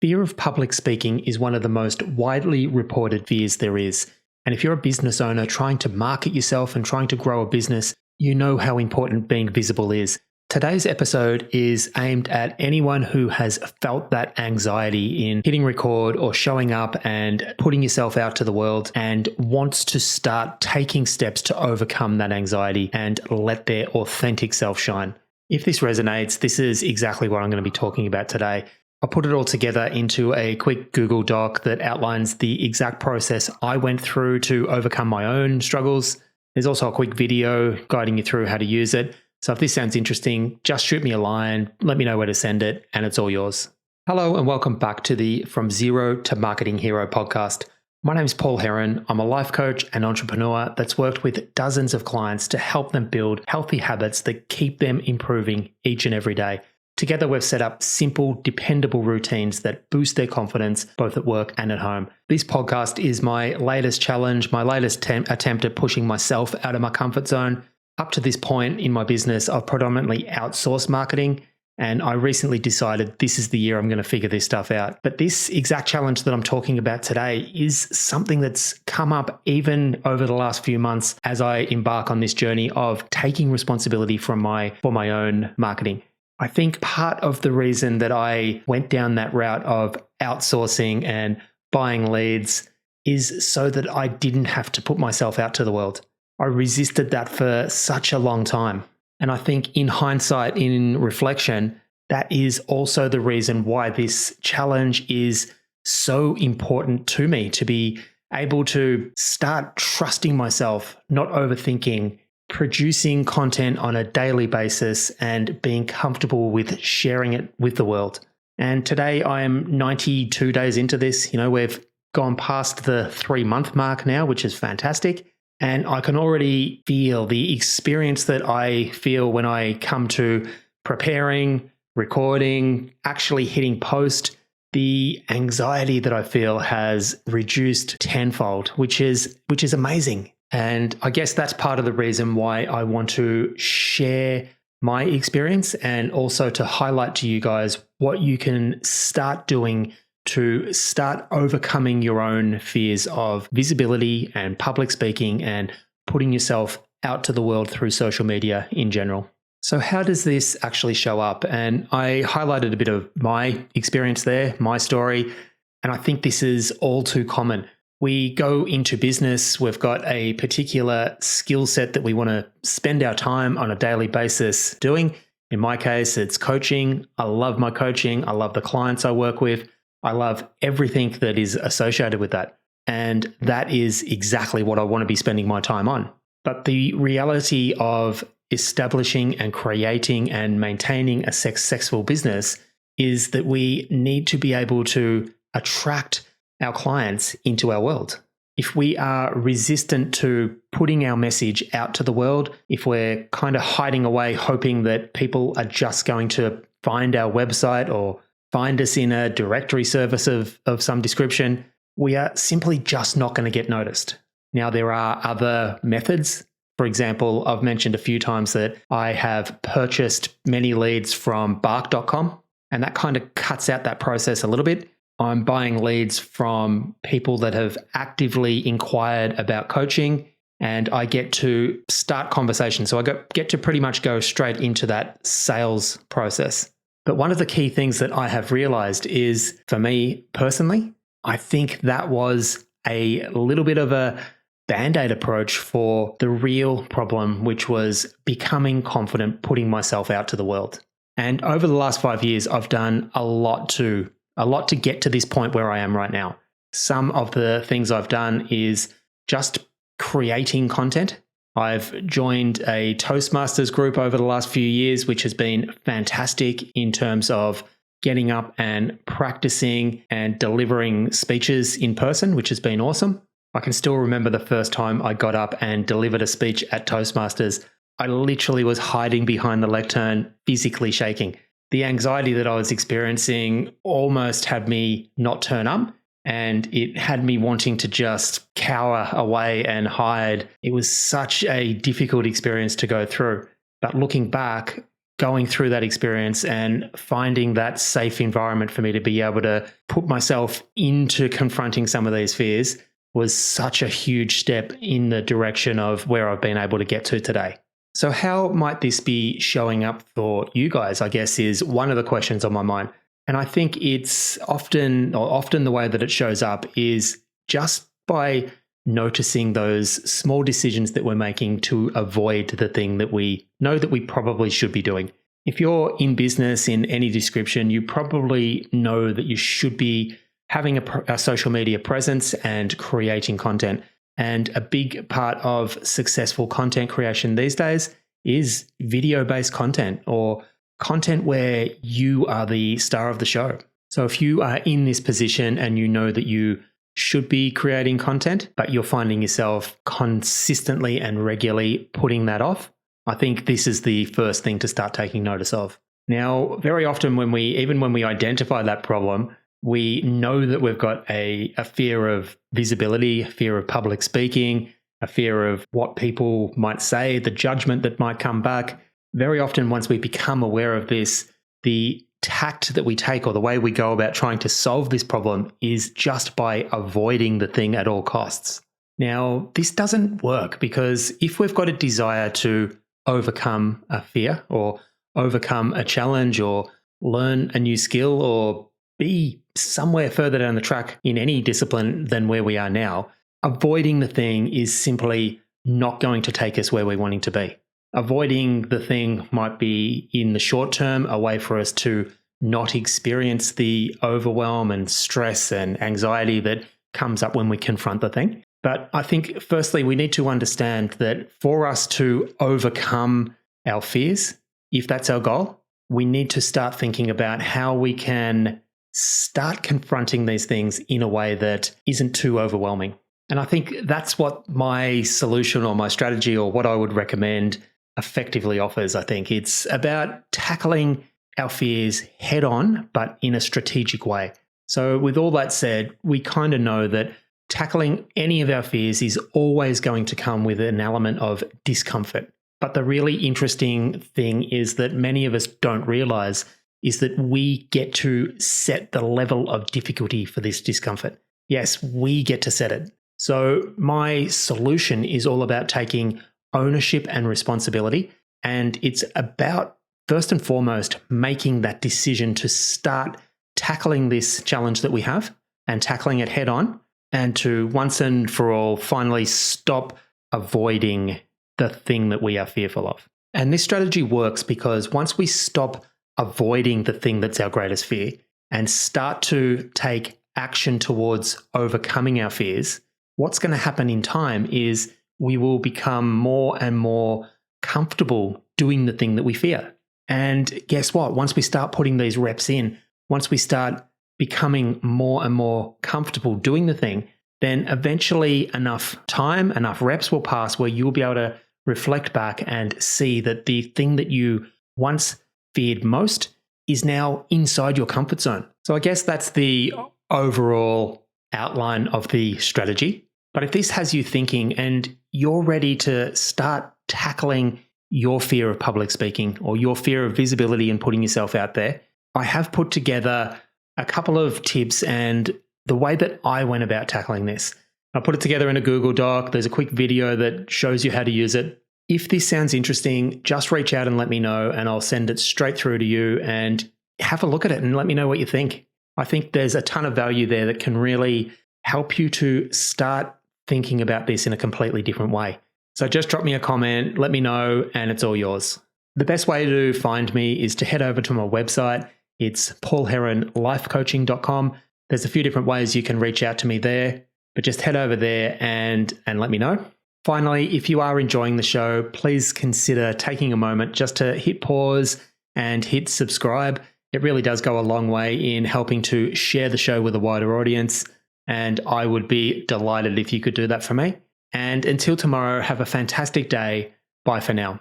Fear of public speaking is one of the most widely reported fears there is. And if you're a business owner trying to market yourself and trying to grow a business, you know how important being visible is. Today's episode is aimed at anyone who has felt that anxiety in hitting record or showing up and putting yourself out to the world and wants to start taking steps to overcome that anxiety and let their authentic self shine. If this resonates, this is exactly what I'm going to be talking about today. I'll put it all together into a quick Google Doc that outlines the exact process I went through to overcome my own struggles. There's also a quick video guiding you through how to use it. So if this sounds interesting, just shoot me a line, let me know where to send it, and it's all yours. Hello and welcome back to the From Zero to Marketing Hero podcast. My name is Paul Heron. I'm a life coach and entrepreneur that's worked with dozens of clients to help them build healthy habits that keep them improving each and every day. Together, we've set up simple, dependable routines that boost their confidence both at work and at home. This podcast is my latest challenge, my latest attempt at pushing myself out of my comfort zone. Up to this point in my business, I've predominantly outsourced marketing, and I recently decided this is the year I'm going to figure this stuff out. But this exact challenge that I'm talking about today is something that's come up even over the last few months as I embark on this journey of taking responsibility for my own marketing. I think part of the reason that I went down that route of outsourcing and buying leads is so that I didn't have to put myself out to the world. I resisted that for such a long time. And I think in hindsight, in reflection, that is also the reason why this challenge is so important to me, to be able to start trusting myself, not overthinking, producing content on a daily basis and being comfortable with sharing it with the world. And today I am 92 days into this. We've gone past the 3-month mark now, which is fantastic. And I can already feel the experience that I feel when I come to preparing, recording, actually hitting post. The anxiety that I feel has reduced tenfold, which is amazing. And I guess that's part of the reason why I want to share my experience and also to highlight to you guys what you can start doing to start overcoming your own fears of visibility and public speaking and putting yourself out to the world through social media in general. So how does this actually show up? And I highlighted a bit of my experience there, my story, and I think this is all too common. We go into business, we've got a particular skill set that we want to spend our time on a daily basis doing. In my case, it's coaching. I love my coaching. I love the clients I work with. I love everything that is associated with that. And that is exactly what I want to be spending my time on. But the reality of establishing and creating and maintaining a successful business is that we need to be able to attract our clients into our world. If we are resistant to putting our message out to the world, if we're kind of hiding away, hoping that people are just going to find our website or find us in a directory service of some description, we are simply just not going to get noticed. Now, there are other methods. For example, I've mentioned a few times that I have purchased many leads from bark.com, and that kind of cuts out that process a little bit. I'm buying leads from people that have actively inquired about coaching, and I get to start conversations. So I get to pretty much go straight into that sales process. But one of the key things that I have realized is, for me personally, I think that was a little bit of a Band-Aid approach for the real problem, which was becoming confident, putting myself out to the world. And over the last 5 years, I've done a lot to get to this point where I am right now. Some of the things I've done is just creating content. I've joined a Toastmasters group over the last few years, which has been fantastic in terms of getting up and practicing and delivering speeches in person, which has been awesome. I can still remember the first time I got up and delivered a speech at Toastmasters. I literally was hiding behind the lectern, physically shaking. The anxiety that I was experiencing almost had me not turn up, and it had me wanting to just cower away and hide. It was such a difficult experience to go through. But looking back, going through that experience and finding that safe environment for me to be able to put myself into confronting some of these fears was such a huge step in the direction of where I've been able to get to today. So how might this be showing up for you guys, I guess, is one of the questions on my mind. And I think it's often the way that it shows up is just by noticing those small decisions that we're making to avoid the thing that we know that we probably should be doing. If you're in business in any description, you probably know that you should be having a social media presence and creating content. And a big part of successful content creation these days is video-based content or content where you are the star of the show. So if you are in this position and you know that you should be creating content, but you're finding yourself consistently and regularly putting that off, I think this is the first thing to start taking notice of. Now, very often when we identify that problem, we know that we've got a fear of visibility, a fear of public speaking, a fear of what people might say, the judgment that might come back. Very often, once we become aware of this, the tact that we take or the way we go about trying to solve this problem is just by avoiding the thing at all costs. Now, this doesn't work because if we've got a desire to overcome a fear or overcome a challenge or learn a new skill or be somewhere further down the track in any discipline than where we are now, avoiding the thing is simply not going to take us where we're wanting to be. Avoiding the thing might be in the short term a way for us to not experience the overwhelm and stress and anxiety that comes up when we confront the thing. But I think firstly, we need to understand that for us to overcome our fears, if that's our goal, we need to start thinking about how we can start confronting these things in a way that isn't too overwhelming. And I think that's what my solution or my strategy or what I would recommend effectively offers. I think it's about tackling our fears head on, but in a strategic way. So with all that said, we kind of know that tackling any of our fears is always going to come with an element of discomfort. But the really interesting thing is that many of us don't realize is that we get to set the level of difficulty for this discomfort. Yes, we get to set it. So my solution is all about taking ownership and responsibility. And it's about, first and foremost, making that decision to start tackling this challenge that we have and tackling it head on, and to once and for all finally stop avoiding the thing that we are fearful of. And this strategy works because once we stop avoiding the thing that's our greatest fear and start to take action towards overcoming our fears, what's going to happen in time is we will become more and more comfortable doing the thing that we fear. And guess what? Once we start putting these reps in, once we start becoming more and more comfortable doing the thing, then eventually enough time, enough reps will pass where you'll be able to reflect back and see that the thing that you once feared most is now inside your comfort zone. So I guess that's the overall outline of the strategy. But if this has you thinking and you're ready to start tackling your fear of public speaking or your fear of visibility and putting yourself out there, I have put together a couple of tips and the way that I went about tackling this. I put it together in a Google Doc. There's a quick video that shows you how to use it. If this sounds interesting, just reach out and let me know, and I'll send it straight through to you and have a look at it and let me know what you think. I think there's a ton of value there that can really help you to start thinking about this in a completely different way. So just drop me a comment, let me know, and it's all yours. The best way to find me is to head over to my website. It's paulheronlifecoaching.com. There's a few different ways you can reach out to me there, but just head over there and let me know. Finally, if you are enjoying the show, please consider taking a moment just to hit pause and hit subscribe. It really does go a long way in helping to share the show with a wider audience, and I would be delighted if you could do that for me. And until tomorrow, have a fantastic day. Bye for now.